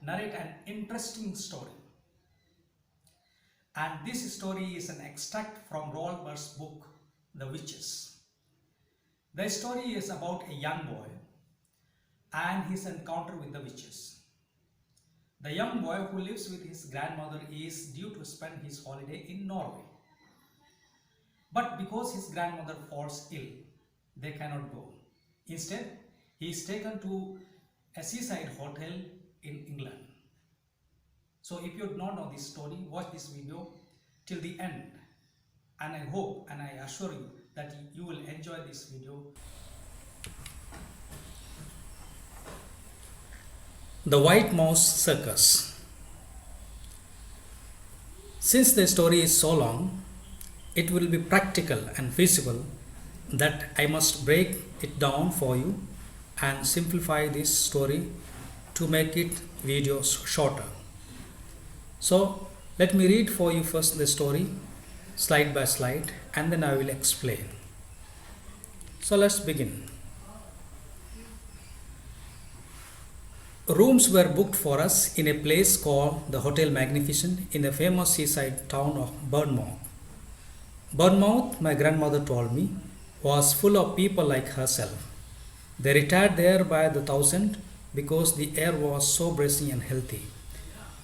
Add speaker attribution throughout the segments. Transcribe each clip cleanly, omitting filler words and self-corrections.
Speaker 1: narrate an interesting story. And this story is an extract from Roald Dahl's book, The Witches. The story is about a young boy and his encounter with the witches. The young boy who lives with his grandmother is due to spend his holiday in Norway. But because his grandmother falls ill, they cannot go. Instead, he is taken to a seaside hotel in England. So if you do not know this story, watch this video till the end. And I hope and I assure you that you will enjoy this video. The White Mouse Circus. Since the story is so long, it will be practical and feasible that I must break it down for you and simplify this story to make it videos shorter. So let me read for you first the story slide by slide and then I will explain. So let's begin. Rooms were booked for us in a place called the Hotel Magnificent in the famous seaside town of Bournemouth. Bournemouth, my grandmother told me, was full of people like herself. They retired there by the thousand because the air was so bracing and healthy.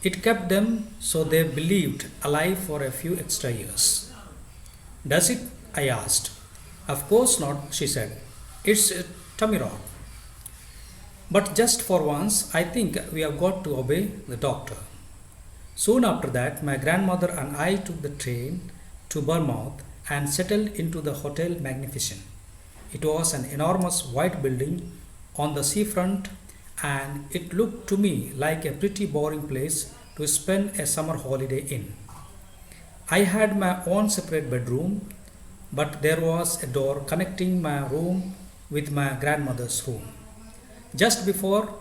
Speaker 1: It kept them, so they believed, alive for a few extra years. Does it? I asked. Of course not, she said. It's a tummy rod. But just for once, I think we have got to obey the doctor. Soon after that, my grandmother and I took the train to Bournemouth and settled into the Hotel Magnificent. It was an enormous white building on the seafront and it looked to me like a pretty boring place to spend a summer holiday in. I had my own separate bedroom, but there was a door connecting my room with my grandmother's room. Just before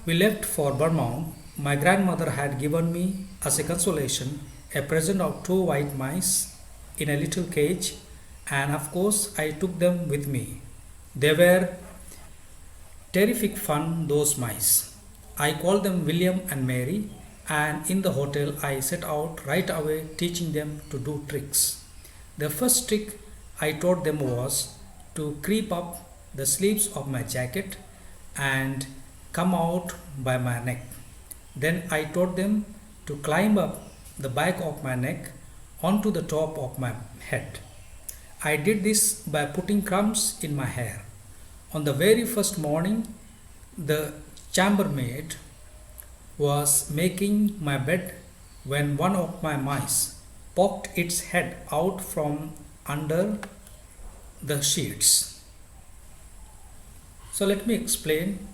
Speaker 1: we left for Bournemouth, my grandmother had given me, as a consolation, a present of 2 white mice in a little cage, and of course I took them with me. They were terrific fun, those mice. I called them William and Mary, and in the hotel I set out right away teaching them to do tricks. The first trick I taught them was to creep up the sleeves of my jacket and come out by my neck. Then I taught them to climb up the back of my neck onto the top of my head. I did this by putting crumbs in my hair. On the very first morning, the chambermaid was making my bed when one of my mice poked its head out from under the sheets. So let me explain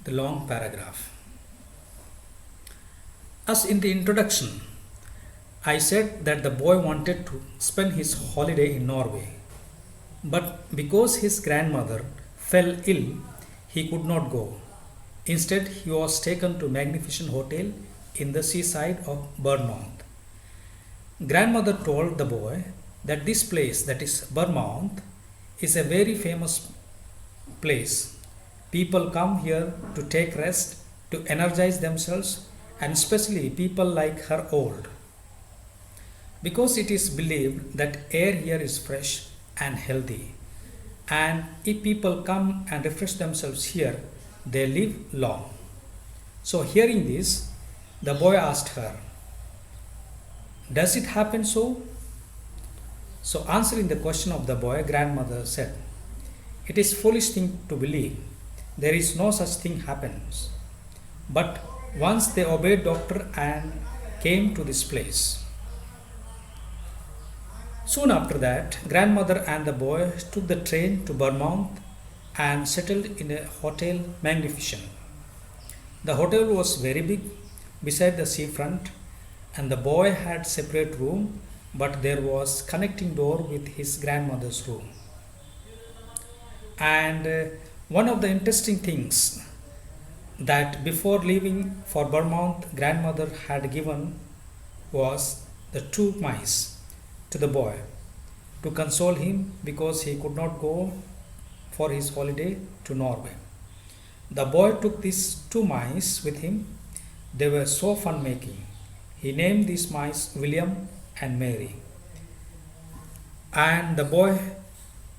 Speaker 1: the long paragraph. As in the introduction, I said that the boy wanted to spend his holiday in Norway, but because his grandmother fell ill, he could not go. Instead, he was taken to Magnificent Hotel in the seaside of Bournemouth. Grandmother told the boy that this place, that is Bournemouth, is a very famous place. People come here to take rest, to energize themselves, and especially people like her old. Because it is believed that air here is fresh and healthy, and if people come and refresh themselves here, they live long. So hearing this, the boy asked her, does it happen so? So answering the question of the boy, grandmother said, it is foolish thing to believe. There is no such thing happens. But once they obeyed doctor and came to this place. Soon after that, grandmother and the boy took the train to Bournemouth and settled in a Hotel Magnificent. The hotel was very big beside the seafront, and the boy had separate room, but there was connecting door with his grandmother's room. And one of the interesting things that before leaving for Bournemouth, grandmother had given was the 2 mice to the boy to console him because he could not go for his holiday to Norway. The boy took these 2 mice with him They were so fun making. He named these mice William and Mary. And the boy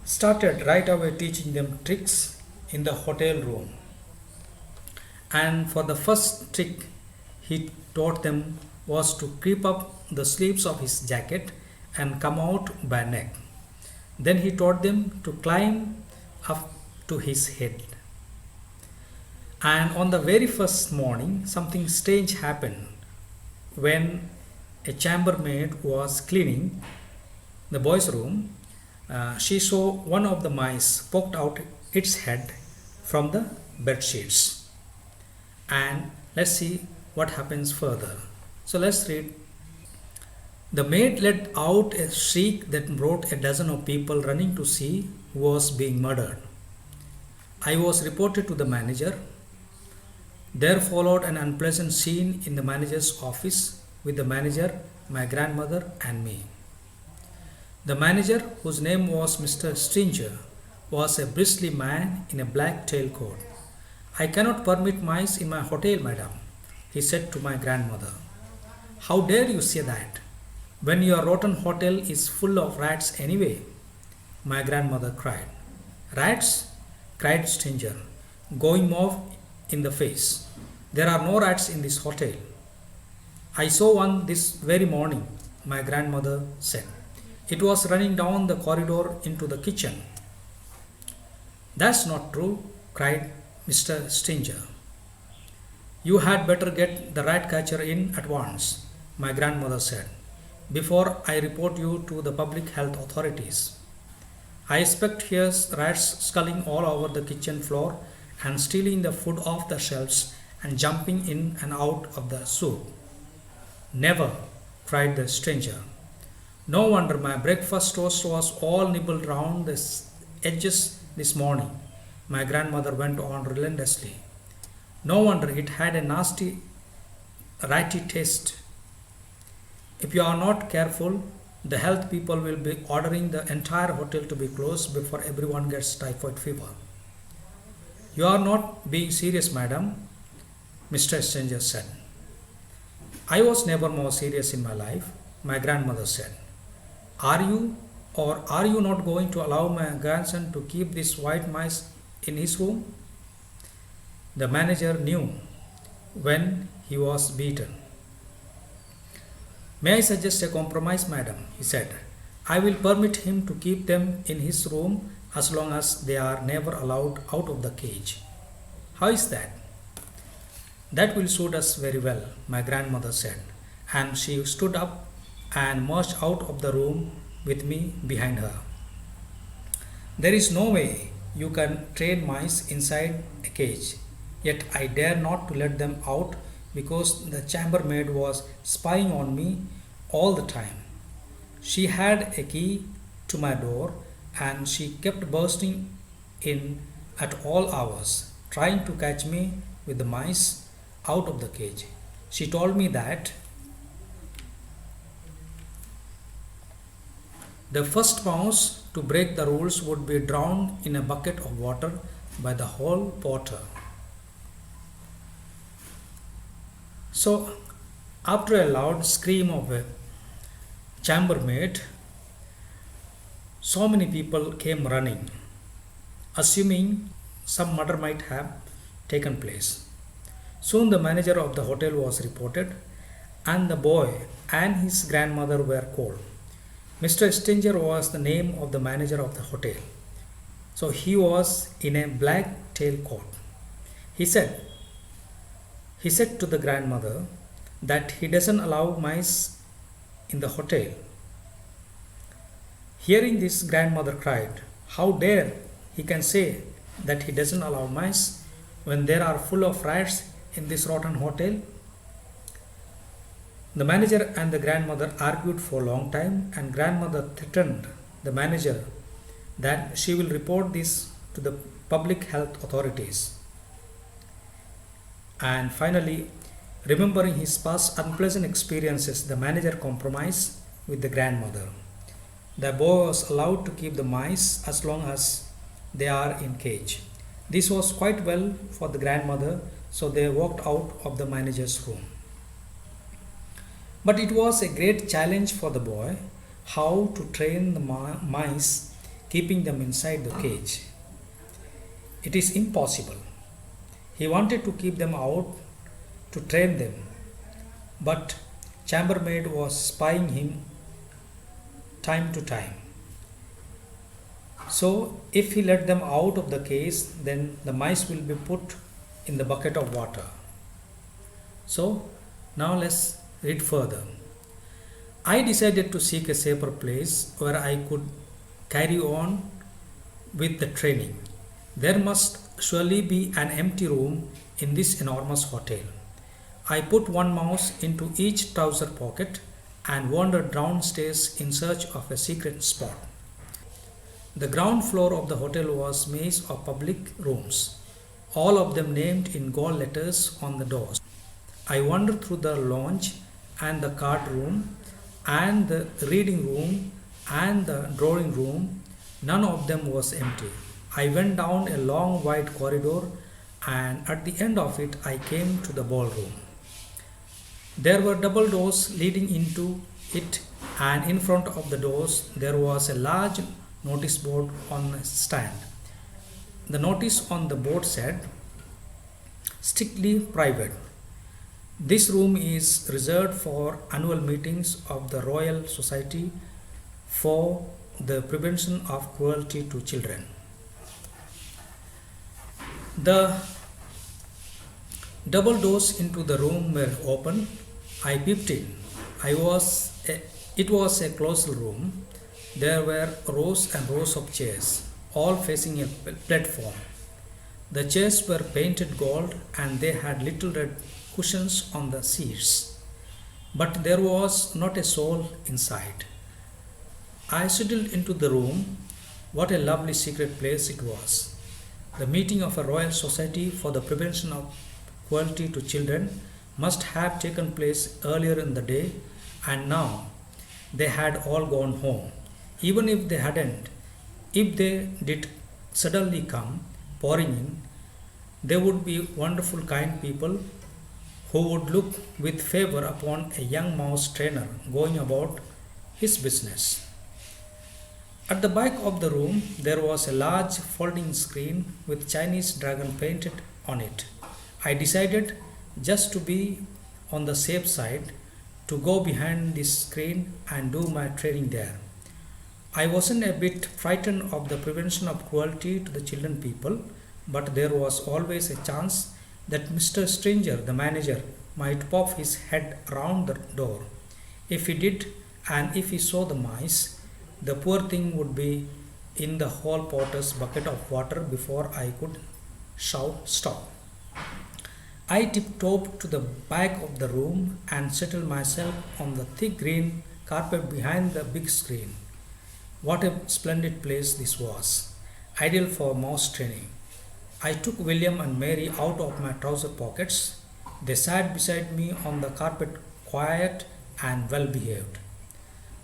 Speaker 1: started right away teaching them tricks in the hotel room. And for the first trick he taught them was to creep up the sleeves of his jacket and come out by neck. Then he taught them to climb up to his head. And on the very first morning, something strange happened when a chambermaid was cleaning the boys' room. She saw one of the mice poked out its head from the bed sheets. And let's see what happens further. So let's read. The maid let out a shriek that brought a dozen of people running to see who was being murdered. I was reported to the manager. There followed an unpleasant scene in the manager's office with the manager, my grandmother, and me. The manager, whose name was Mr. Stringer, was a bristly man in a black tailcoat. I cannot permit mice in my hotel, madam, he said to my grandmother. How dare you say that, when your rotten hotel is full of rats anyway? My grandmother cried. Rats? Cried Stringer, going mauve in the face. There are no rats in this hotel. I saw one this very morning, my grandmother said. It was running down the corridor into the kitchen. That's not true, cried Mr. Stringer. You had better get the rat catcher in at once, my grandmother said, before I report you to the public health authorities. I expect here's rats sculling all over the kitchen floor and stealing the food off the shelves and jumping in and out of the soup. Never, cried the stranger. No wonder my breakfast toast was all nibbled round the edges this morning, my grandmother went on relentlessly. No wonder it had a nasty, ratty taste. If you are not careful, the health people will be ordering the entire hotel to be closed before everyone gets typhoid fever. You are not being serious, madam, Mr. Stranger said. I was never more serious in my life, my grandmother said. Are you or are you not going to allow my grandson to keep these white mice in his room? The manager knew when he was beaten. May I suggest a compromise, madam? He said. I will permit him to keep them in his room as long as they are never allowed out of the cage. How is that? That will suit us very well, my grandmother said, and she stood up and marched out of the room with me behind her. There is no way you can train mice inside a cage, yet I dare not to let them out because the chambermaid was spying on me all the time. She had a key to my door and she kept bursting in at all hours, trying to catch me with the mice out of the cage. She told me that the first mouse to break the rules would be drowned in a bucket of water by the hall porter. So, after a loud scream of a chambermaid, so many people came running, assuming some murder might have taken place. Soon the manager of the hotel was reported, and the boy and his grandmother were called. Mr. Stinger was the name of the manager of the hotel. So he was in a black tailcoat. He said to the grandmother that he doesn't allow mice in the hotel. Hearing this, grandmother cried, how dare he can say that he doesn't allow mice when there are full of rats in this rotten hotel? The manager and the grandmother argued for a long time, and grandmother threatened the manager that she will report this to the public health authorities. And finally, remembering his past unpleasant experiences, the manager compromised with the grandmother. The boy was allowed to keep the mice as long as they are in cage. This was quite well for the grandmother, so they walked out of the manager's room. But it was a great challenge for the boy how to train the mice, keeping them inside the cage. It is impossible. He wanted to keep them out to train them, but chambermaid was spying him time to time. So, if he let them out of the cage, then the mice will be put in the bucket of water. So, now let's read further. I decided to seek a safer place where I could carry on with the training. There must surely be an empty room in this enormous hotel. I put one mouse into each trouser pocket and wandered downstairs in search of a secret spot. The ground floor of the hotel was a maze of public rooms, all of them named in gold letters on the doors. I wandered through the lounge and the card room and the reading room and the drawing room. None of them was empty. I went down a long wide corridor, and at the end of it I came to the ballroom. There were double doors leading into it, and in front of the doors there was a large notice board on a stand. The notice on the board said, "Strictly private. This room is reserved for annual meetings of the Royal Society for the Prevention of Cruelty to Children." The double doors into the room were open. I peeped in. It was a closed room. There were rows and rows of chairs, all facing a platform. The chairs were painted gold and they had little red cushions on the seats. But there was not a soul inside. I settled into the room. What a lovely secret place it was. The meeting of a Royal Society for the Prevention of Cruelty to Children must have taken place earlier in the day, and now they had all gone home. Even if they hadn't, if they did suddenly come pouring in, they would be wonderful, kind people who would look with favor upon a young mouse trainer going about his business. At the back of the room, there was a large folding screen with Chinese dragon painted on it. I decided, just to be on the safe side, to go behind this screen and do my training there. I wasn't a bit frightened of the prevention of cruelty to the children people, but there was always a chance that Mr. Stranger, the manager, might pop his head around the door. If he did, and if he saw the mice, the poor thing would be in the hall porter's bucket of water before I could shout stop. I tiptoed to the back of the room and settled myself on the thick green carpet behind the big screen. What a splendid place this was, ideal for mouse training. I took William and Mary out of my trouser pockets. They sat beside me on the carpet, quiet and well behaved.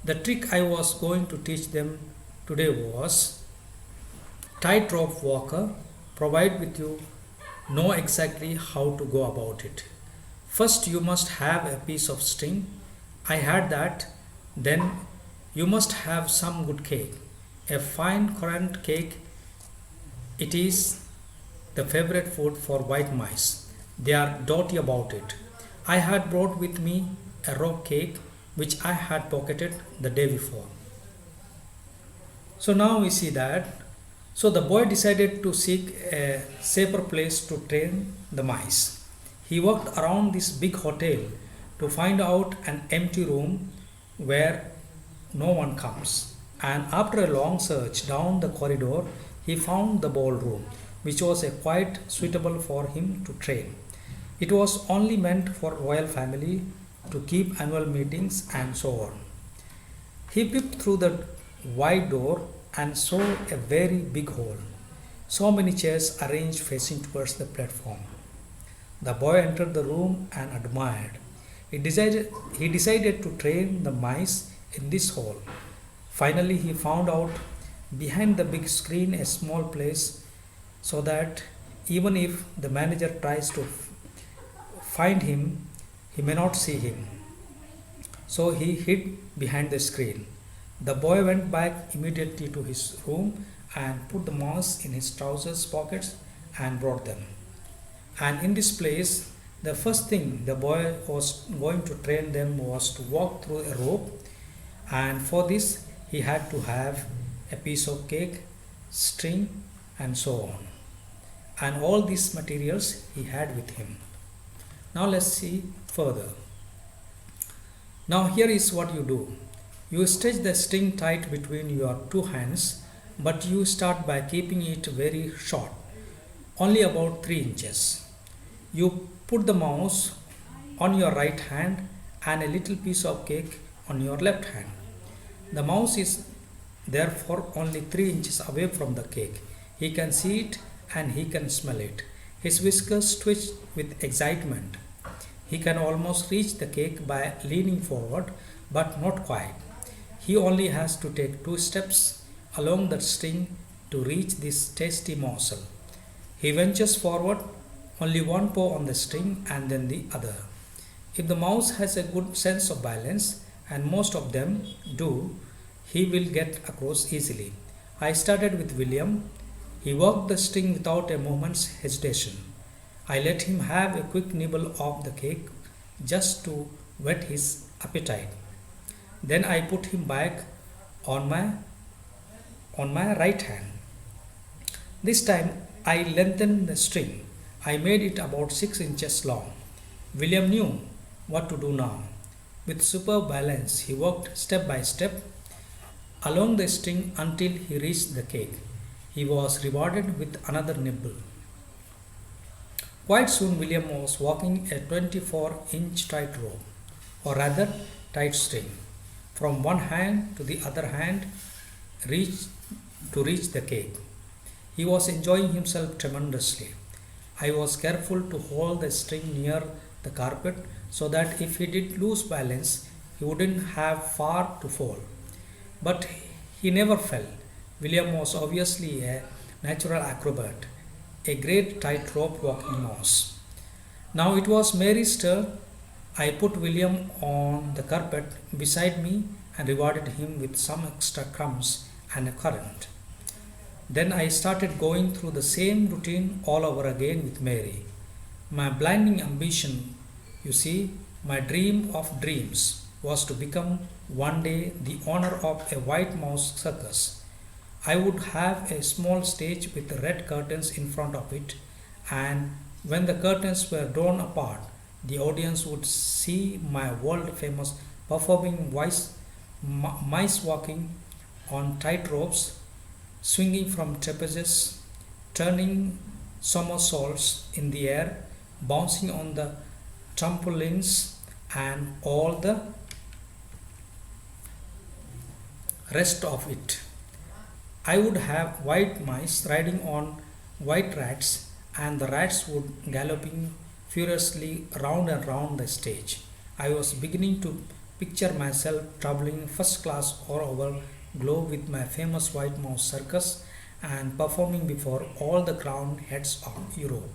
Speaker 1: The trick I was going to teach them today was tightrope walker. Provide with you know exactly how to go about it. First, you must have a piece of string. I had that. Then, you must have some good cake, a fine currant cake. It is the favorite food for white mice. They are dirty about it. I had brought with me a raw cake which I had pocketed the day before. So now we see that. So the boy decided to seek a safer place to train the mice. He walked around this big hotel to find out an empty room where no one comes. And after a long search down the corridor, he found the ballroom, which was quite suitable for him to train. It was only meant for royal family to keep annual meetings and so on. He peeped through the wide door and saw a very big hall. So many chairs arranged facing towards the platform. The boy entered the room and admired. He decided to train the mice in this hall. Finally, he found out behind the big screen a small place so that even if the manager tries to find him, he may not see him. So he hid behind the screen. The boy went back immediately to his room and put the mouse in his trousers pockets and brought them. And in this place, the first thing the boy was going to train them was to walk through a rope, and for this he had to have a piece of cake, string, and so on. And all these materials he had with him. Now let's see further. Now here is what you do. You stretch the string tight between your two hands, but you start by keeping it very short, only about 3 inches. You put the mouse on your right hand and a little piece of cake on your left hand. The mouse is therefore only 3 inches away from the cake. He can see it and he can smell it. His whiskers twitch with excitement. He can almost reach the cake by leaning forward, but not quite. He only has to take 2 steps along the string to reach this tasty morsel. He ventures forward, only one paw on the string and then the other. If the mouse has a good sense of balance, and most of them do, he will get across easily. I started with William. He worked the string without a moment's hesitation. I let him have a quick nibble of the cake just to whet his appetite. Then I put him back on my right hand. This time I lengthened the string. I made it about 6 inches long. William knew what to do now. With superb balance, he walked step by step along the string until he reached the cake. He was rewarded with another nibble. Quite soon, William was walking a 24-inch tightrope, or rather, tight string, from one hand to the other hand to reach the cake. He was enjoying himself tremendously. I was careful to hold the string near the carpet so that if he did lose balance, he wouldn't have far to fall. But he never fell. William was obviously a natural acrobat, a great tightrope walking mouse. Now it was Mary's turn. I put William on the carpet beside me and rewarded him with some extra crumbs and a currant. Then I started going through the same routine all over again with Mary. My blinding ambition, you see, my dream of dreams, was to become one day the owner of a white mouse circus. I would have a small stage with red curtains in front of it, and when the curtains were drawn apart, the audience would see my world famous performing mice walking on tight ropes, swinging from trapezes, turning somersaults in the air, bouncing on the trampolines, and all the rest of it. I would have white mice riding on white rats, and the rats would galloping furiously round and round the stage. I was beginning to picture myself traveling first class all over globe with my famous white mouse circus and performing before all the crowned heads of Europe.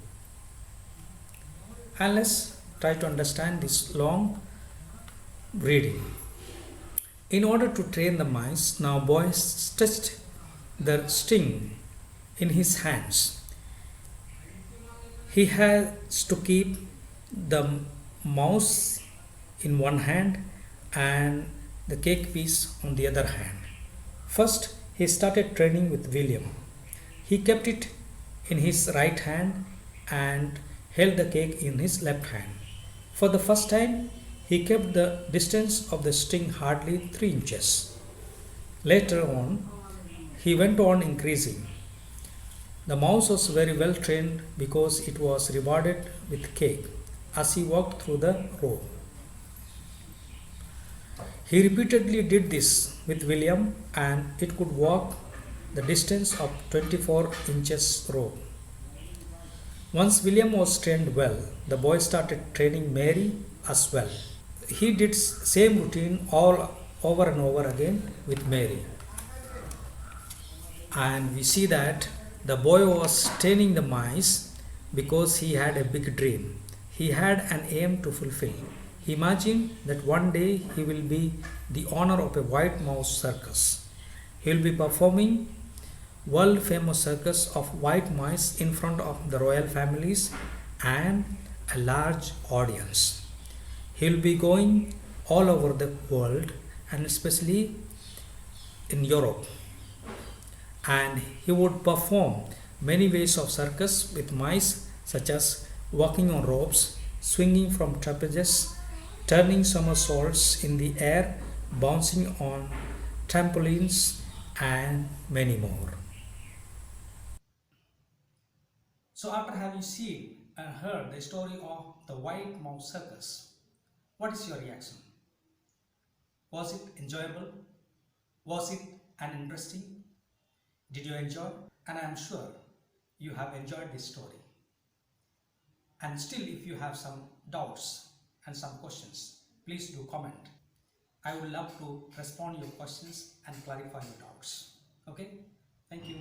Speaker 1: And let's try to understand this long reading. In order to train the mice, now boy stretched the string in his hands. He has to keep the mouse in one hand and the cake piece on the other hand. First, he started training with William. He kept it in his right hand and held the cake in his left hand. For the first time, he kept the distance of the string hardly 3 inches. Later on, he went on increasing. The mouse was very well trained because it was rewarded with cake as he walked through the row. He repeatedly did this with William, and it could walk the distance of 24 inches row. Once William was trained well, the boy started training Mary as well. He did same routine all over and over again with Mary. And we see that the boy was training the mice because he had a big dream. he had an aim to fulfill. He imagined that one day he will be the owner of a white mouse circus. He will be performing world famous circus of white mice in front of the royal families and a large audience. He will be going all over the world and especially in Europe, and he would perform many ways of circus with mice such as walking on ropes, swinging from trapezes, turning somersaults in the air, bouncing on trampolines, and many more. So, after having seen and heard the story of the White Mouse Circus, what is your reaction? Was it enjoyable? Was it an interesting? Did you enjoy? And I am sure you have enjoyed this story. And still, if you have some doubts and some questions, please do comment. I would love to respond your questions and clarify your doubts. Okay? Thank you.